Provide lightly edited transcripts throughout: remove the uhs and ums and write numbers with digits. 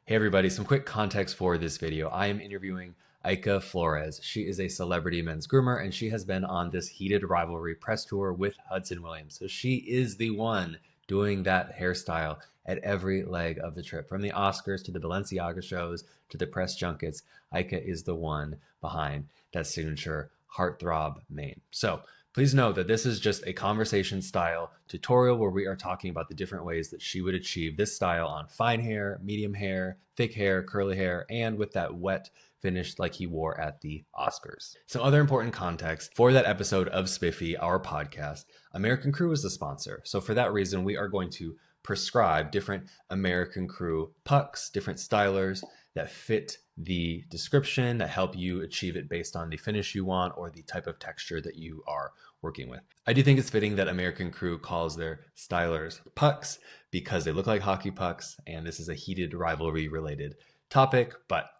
Hey everybody, some quick context for this video. I am interviewing Aika Flores. She is a celebrity men's groomer and she has been on this Heated Rivalry press tour with Hudson Williams. So she is the one doing that hairstyle at every leg of the trip. From the Oscars to the Balenciaga shows to the press junkets, Aika is the one behind that signature Heartthrob mane. So please know that this is just a conversation style tutorial where we are talking about the different ways that she would achieve this style on fine hair, medium hair, thick hair, curly hair, and with that wet finish like he wore at the Oscars. Some other important context for that episode of Spiffy, our podcast, American Crew is the sponsor. So for that reason, we are going to prescribe different American Crew pucks, different stylers that fit the description, that help you achieve it based on the finish you want or the type of texture that you are working with. I do think it's fitting that American Crew calls their stylers pucks because they look like hockey pucks, and this is a Heated Rivalry related topic, but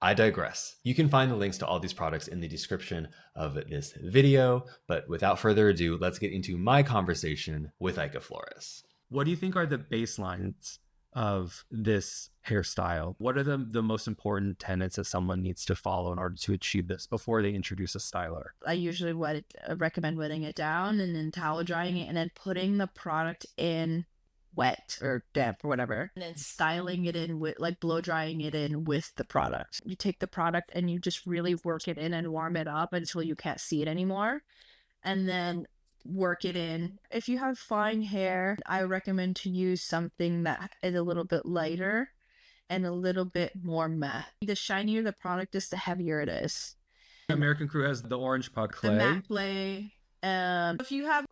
I digress. You can find the links to all these products in the description of this video, but without further ado, let's get into my conversation with Aika Flores. What do you think are the baselines of this hairstyle? What are the most important tenets that someone needs to follow in order to achieve this before they introduce a styler? I usually recommend wetting it down and then towel drying it and then putting the product in wet or damp or whatever, and then styling it in with blow drying it in with the product. You take the product and you just really work it in and warm it up until you can't see it anymore, and then work it in. If you have fine hair, I recommend to use something that is a little bit lighter and a little bit more matte. The shinier the product is, the heavier it is. American Crew has the orange puck clay. The matte clay. If you have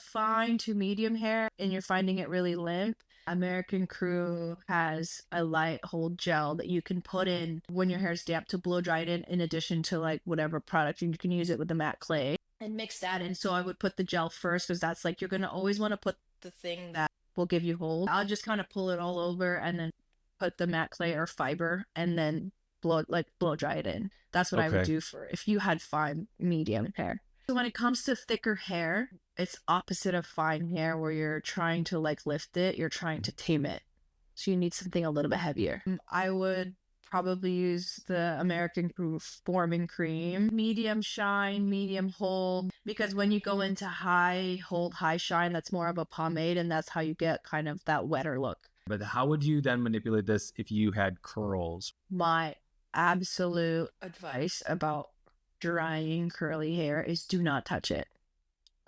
fine to medium hair and you're finding it really limp, American Crew has a light hold gel that you can put in when your hair is damp to blow dry it in addition to whatever product. You can use it with the matte clay and mix that in. So I would put the gel first because that's you're going to always want to put the thing that will give you hold. I'll just kind of pull it all over and then put the matte clay or fiber and then blow dry it in. That's what I would do for if you had fine medium hair. So when it comes to thicker hair, it's opposite of fine hair where you're trying to lift it, you're trying to tame it. So you need something a little bit heavier. I would probably use the American Crew forming cream, medium shine, medium hold, because when you go into high hold, high shine, that's more of a pomade, and that's how you get kind of that wetter look. But how would you then manipulate this if you had curls? My absolute advice about drying curly hair is do not touch it.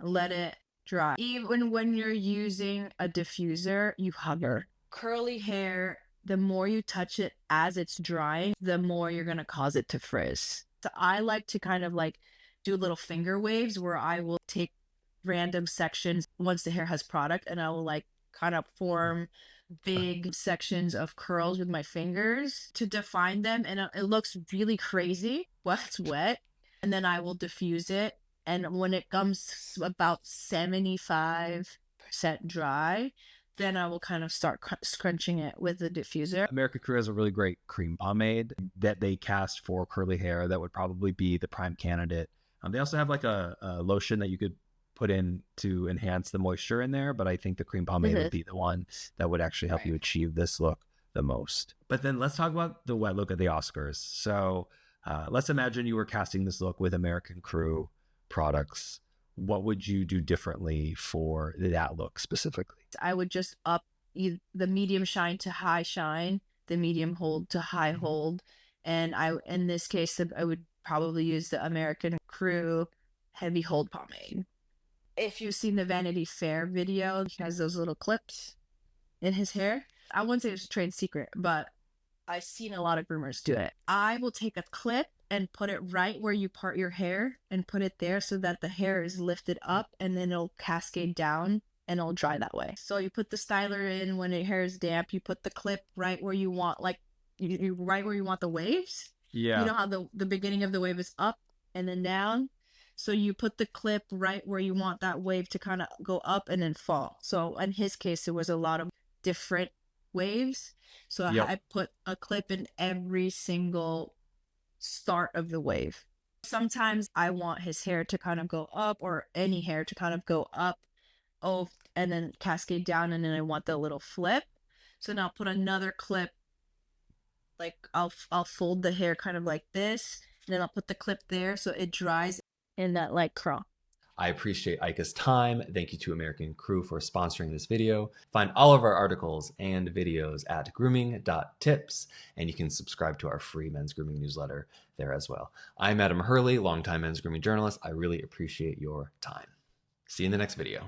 Let it dry. Even when you're using a diffuser, you hover. Curly hair, the more you touch it as it's drying, the more you're going to cause it to frizz. So I like to kind of do little finger waves where I will take random sections once the hair has product, and I will kind of form big sections of curls with my fingers to define them, and it looks really crazy while it's wet. And then I will diffuse it, and when it comes about 75% dry, then I will kind of start scrunching it with the diffuser. American Crew has a really great cream pomade that they cast for curly hair that would probably be the prime candidate. They also have a lotion that you could put in to enhance the moisture in there, but I think the cream pomade would be the one that would actually help you achieve this look the most. But then let's talk about the wet look at the Oscars. So let's imagine you were casting this look with American Crew products. What would you do differently for that look specifically? I would just up the medium shine to high shine, the medium hold to high hold. And in this case, I would probably use the American Crew heavy hold pomade. If you've seen the Vanity Fair video, he has those little clips in his hair. I wouldn't say it's a trade secret, but I've seen a lot of groomers do it. I will take a clip and put it right where you part your hair and put it there so that the hair is lifted up, and then it'll cascade down and it'll dry that way. So you put the styler in when your hair is damp, you put the clip right where you want, right where you want the waves. Yeah. You know how the beginning of the wave is up and then down? So you put the clip right where you want that wave to kind of go up and then fall. So in his case, it was a lot of different waves. So I put a clip in every single start of the wave. Sometimes I want his hair to kind of go up, or any hair to kind of go up, and then cascade down, and then I want the little flip. So now put another clip Like I'll fold the hair kind of like this, and then I'll put the clip there so it dries in that like curl. I appreciate Aika's time. Thank you to American Crew for sponsoring this video. Find all of our articles and videos at grooming.tips, and you can subscribe to our free men's grooming newsletter there as well. I'm Adam Hurly, longtime men's grooming journalist. I really appreciate your time. See you in the next video.